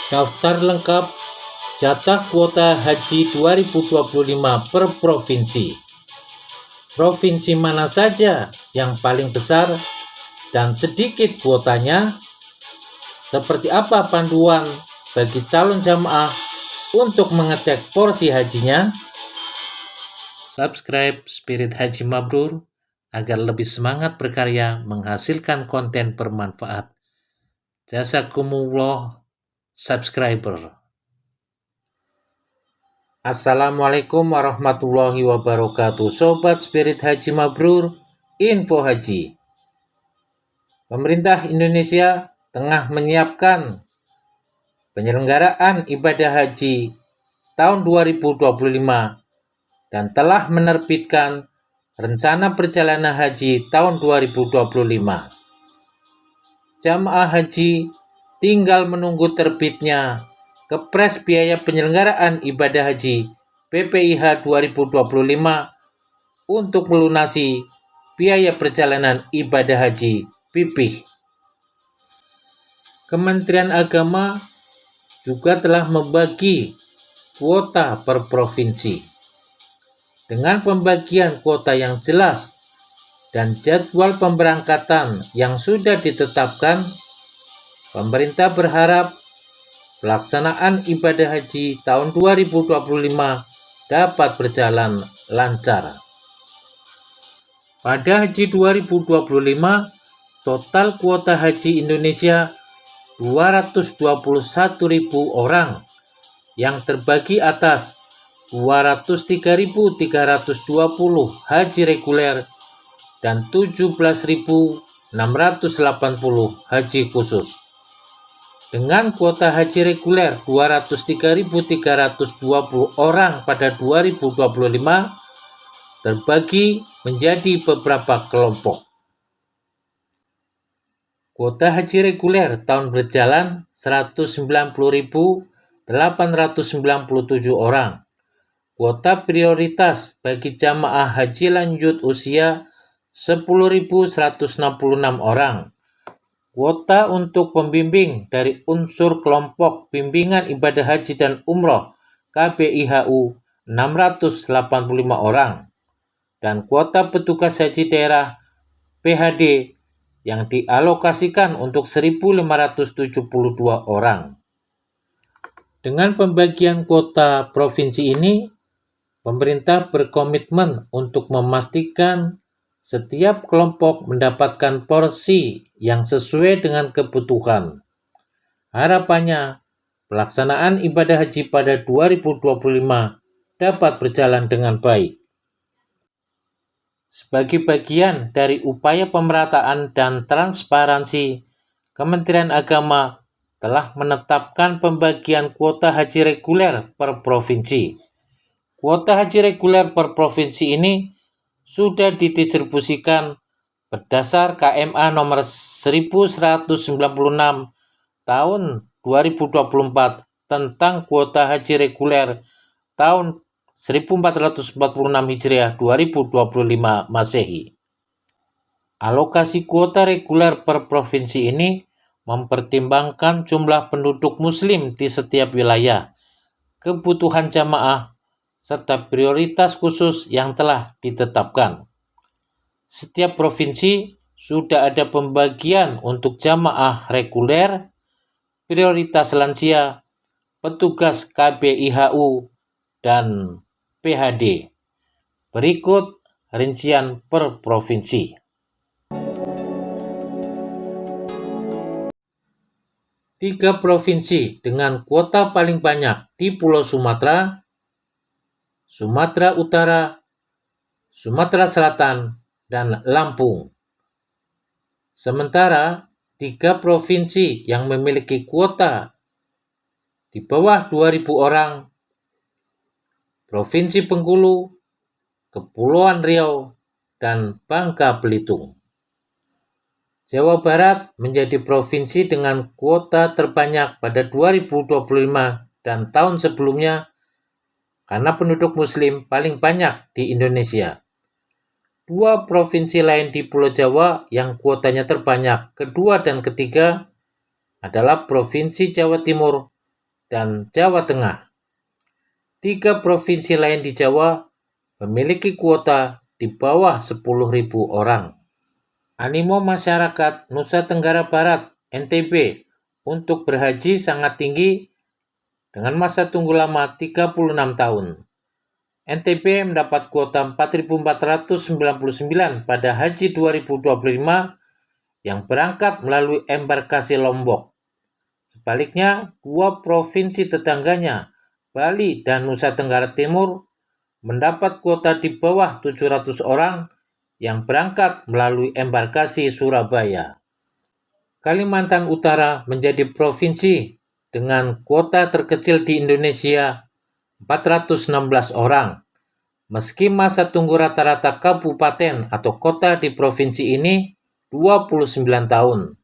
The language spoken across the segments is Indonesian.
Daftar lengkap jatah kuota haji 2025 per provinsi. Provinsi mana saja yang paling besar dan sedikit kuotanya? Seperti apa panduan bagi calon jamaah untuk mengecek porsi hajinya? Subscribe Spirit Haji Mabrur agar lebih semangat berkarya menghasilkan konten bermanfaat. Jazakumullah subscriber. Assalamualaikum warahmatullahi wabarakatuh. Sobat Spirit Haji Mabrur, info haji. Pemerintah Indonesia tengah menyiapkan penyelenggaraan ibadah haji tahun 2025 dan telah menerbitkan rencana perjalanan haji tahun 2025. Jamaah haji tinggal menunggu terbitnya Kepres Biaya Penyelenggaraan Ibadah Haji BPIH 2025 untuk melunasi biaya perjalanan ibadah haji BPIH. Kementerian Agama juga telah membagi kuota per provinsi. Dengan pembagian kuota yang jelas dan jadwal pemberangkatan yang sudah ditetapkan, pemerintah berharap pelaksanaan ibadah haji tahun 2025 dapat berjalan lancar. Pada haji 2025, total kuota haji Indonesia 221.000 orang yang terbagi atas 203.320 haji reguler dan 17.680 haji khusus. Dengan kuota haji reguler 203.320 orang pada 2025 terbagi menjadi beberapa kelompok. Kuota haji reguler tahun berjalan 190.897 orang. Kuota prioritas bagi jamaah haji lanjut usia 10.166 orang. Kuota untuk pembimbing dari unsur kelompok bimbingan ibadah haji dan umroh KBIHU 685 orang. Dan kuota petugas haji daerah PHD yang dialokasikan untuk 1.572 orang. Dengan pembagian kuota provinsi ini, pemerintah berkomitmen untuk memastikan setiap kelompok mendapatkan porsi yang sesuai dengan kebutuhan. Harapannya, pelaksanaan ibadah haji pada 2025 dapat berjalan dengan baik. Sebagai bagian dari upaya pemerataan dan transparansi, Kementerian Agama telah menetapkan pembagian kuota haji reguler per provinsi. Kuota haji reguler per provinsi ini sudah didistribusikan berdasar KMA nomor 1196 tahun 2024 tentang kuota haji reguler tahun 1446 Hijriah 2025 Masehi. Alokasi kuota reguler per provinsi ini mempertimbangkan jumlah penduduk muslim di setiap wilayah, kebutuhan jamaah, serta prioritas khusus yang telah ditetapkan. Setiap provinsi sudah ada pembagian untuk jamaah reguler, prioritas lansia, petugas KBIHU, dan PHD. Berikut rincian per provinsi. Tiga provinsi dengan kuota paling banyak di Pulau Sumatera, Sumatera Utara, Sumatera Selatan, dan Lampung. Sementara 3 provinsi yang memiliki kuota di bawah 2.000 orang, Provinsi Bengkulu, Kepulauan Riau, dan Bangka Belitung. Jawa Barat menjadi provinsi dengan kuota terbanyak pada 2025 dan tahun sebelumnya karena penduduk muslim paling banyak di Indonesia. 2 provinsi lain di Pulau Jawa yang kuotanya terbanyak kedua dan ketiga adalah Provinsi Jawa Timur dan Jawa Tengah. 3 provinsi lain di Jawa memiliki kuota di bawah 10.000 orang. Animo masyarakat Nusa Tenggara Barat (NTB) untuk berhaji sangat tinggi dengan masa tunggu lama 36 tahun. NTB mendapat kuota 4.499 pada Haji 2025 yang berangkat melalui embarkasi Lombok. Sebaliknya, 2 provinsi tetangganya, Bali dan Nusa Tenggara Timur, mendapat kuota di bawah 700 orang yang berangkat melalui embarkasi Surabaya. Kalimantan Utara menjadi provinsi dengan kuota terkecil di Indonesia, 416 orang. Meski masa tunggu rata-rata kabupaten atau kota di provinsi ini 29 tahun.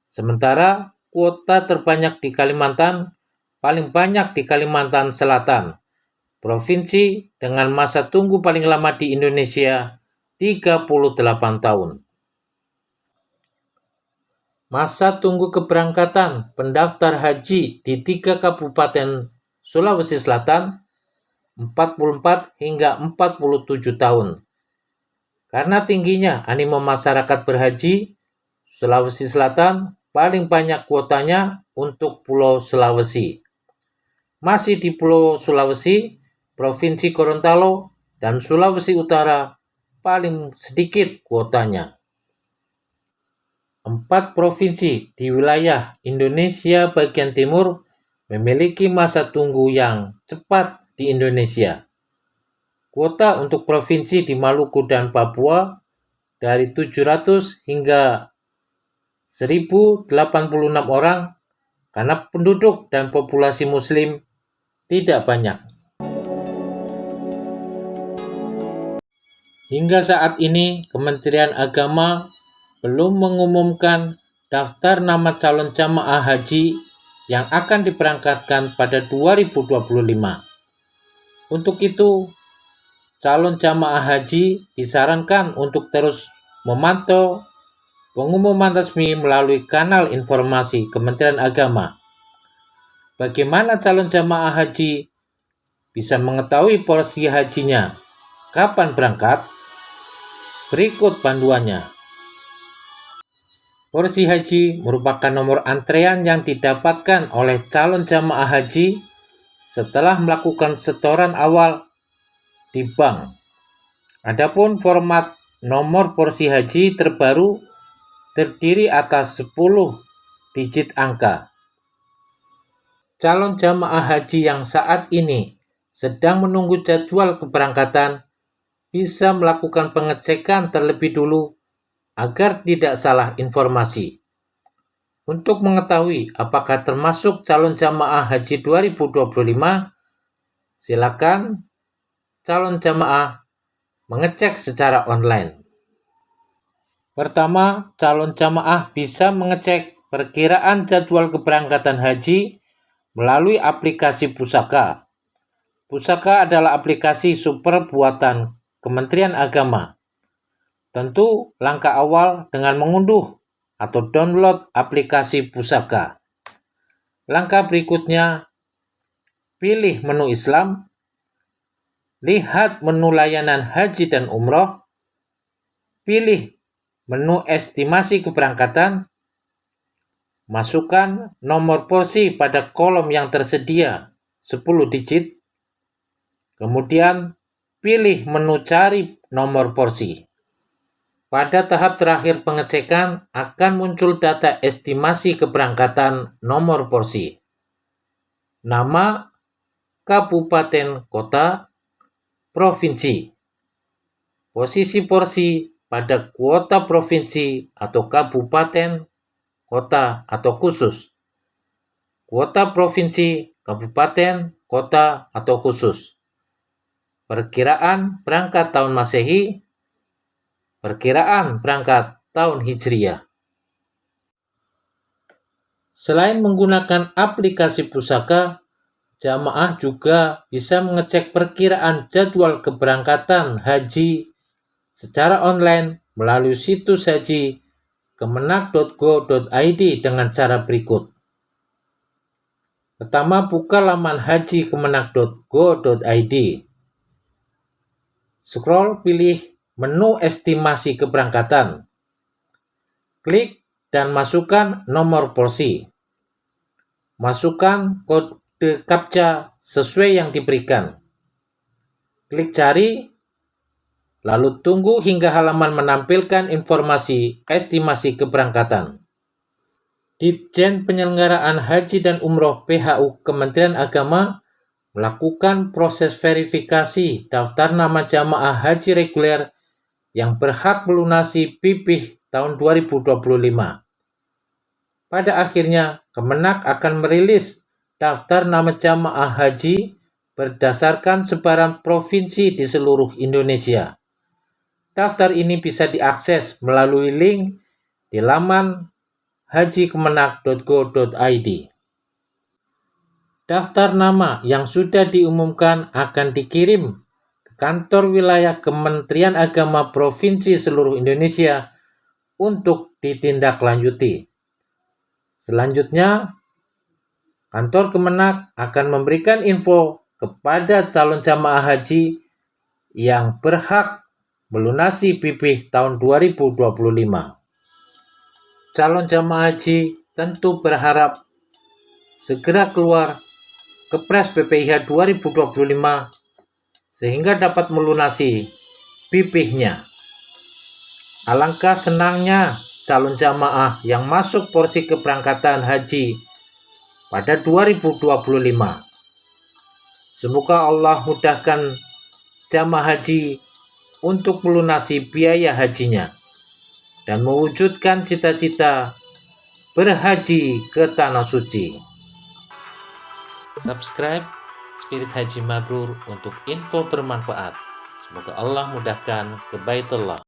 Sementara kuota terbanyak di Kalimantan, paling banyak di Kalimantan Selatan, provinsi dengan masa tunggu paling lama di Indonesia, 38 tahun. Masa tunggu keberangkatan pendaftar haji di 3 kabupaten Sulawesi Selatan 44 hingga 47 tahun. Karena tingginya animo masyarakat berhaji, Sulawesi Selatan paling banyak kuotanya untuk Pulau Sulawesi. Masih di Pulau Sulawesi, Provinsi Gorontalo dan Sulawesi Utara paling sedikit kuotanya. 4 provinsi di wilayah Indonesia bagian timur memiliki masa tunggu yang cepat di Indonesia. Kuota untuk provinsi di Maluku dan Papua dari 700 hingga 1.086 orang karena penduduk dan populasi muslim tidak banyak. Hingga saat ini, Kementerian Agama belum mengumumkan daftar nama calon jamaah haji yang akan diberangkatkan pada 2025. Untuk itu, calon jamaah haji disarankan untuk terus memantau pengumuman resmi melalui kanal informasi Kementerian Agama. Bagaimana calon jamaah haji bisa mengetahui porsi hajinya, kapan berangkat? Berikut panduannya. Porsi haji merupakan nomor antrean yang didapatkan oleh calon jamaah haji setelah melakukan setoran awal di bank. Adapun format nomor porsi haji terbaru terdiri atas 10 digit angka. Calon jamaah haji yang saat ini sedang menunggu jadwal keberangkatan bisa melakukan pengecekan terlebih dulu agar tidak salah informasi. Untuk mengetahui apakah termasuk calon jamaah haji 2025, silakan calon jamaah mengecek secara online. Pertama, calon jamaah bisa mengecek perkiraan jadwal keberangkatan haji melalui aplikasi Pusaka. Pusaka adalah aplikasi super buatan Kementerian Agama. Tentu, langkah awal dengan mengunduh atau download aplikasi Pusaka. Langkah berikutnya, pilih menu Islam, lihat menu layanan haji dan umroh, pilih menu estimasi keberangkatan, masukkan nomor porsi pada kolom yang tersedia 10 digit, kemudian pilih menu cari nomor porsi. Pada tahap terakhir pengecekan akan muncul data estimasi keberangkatan nomor porsi. Nama, kabupaten, kota, provinsi. Posisi porsi pada kuota provinsi atau kabupaten, kota, atau khusus. Kuota provinsi, kabupaten, kota, atau khusus. Perkiraan berangkat tahun Masehi, perkiraan berangkat tahun Hijriah. Selain menggunakan aplikasi Pusaka, jamaah juga bisa mengecek perkiraan jadwal keberangkatan haji secara online melalui situs haji kemenak.go.id dengan cara berikut. Pertama, buka laman hajikemenak.go.id. Scroll, pilih menu estimasi keberangkatan. Klik dan masukkan nomor porsi. Masukkan kode CAPTCHA sesuai yang diberikan. Klik cari, lalu tunggu hingga halaman menampilkan informasi estimasi keberangkatan. Ditjen Penyelenggaraan Haji dan Umroh PHU Kementerian Agama melakukan proses verifikasi daftar nama jamaah haji reguler yang berhak melunasi PIPih tahun 2025. Pada akhirnya, Kemenak akan merilis daftar nama jamaah haji berdasarkan sebaran provinsi di seluruh Indonesia. Daftar ini bisa diakses melalui link di laman hajikemenak.go.id. Daftar nama yang sudah diumumkan akan dikirim ke kantor wilayah Kementerian Agama Provinsi seluruh Indonesia untuk ditindaklanjuti. Selanjutnya, kantor Kemenak akan memberikan info kepada calon jamaah haji yang berhak melunasi PIPih tahun 2025. Calon jamaah haji tentu berharap segera keluar Kepres BPIH 2025 sehingga dapat melunasi PIPihnya. Alangkah senangnya calon jamaah yang masuk porsi keberangkatan haji pada 2025. Semoga Allah mudahkan jamaah haji untuk melunasi biaya hajinya dan mewujudkan cita-cita berhaji ke Tanah Suci. Subscribe Spirit Haji Mabrur untuk info bermanfaat. Semoga Allah mudahkan ke Baitullah.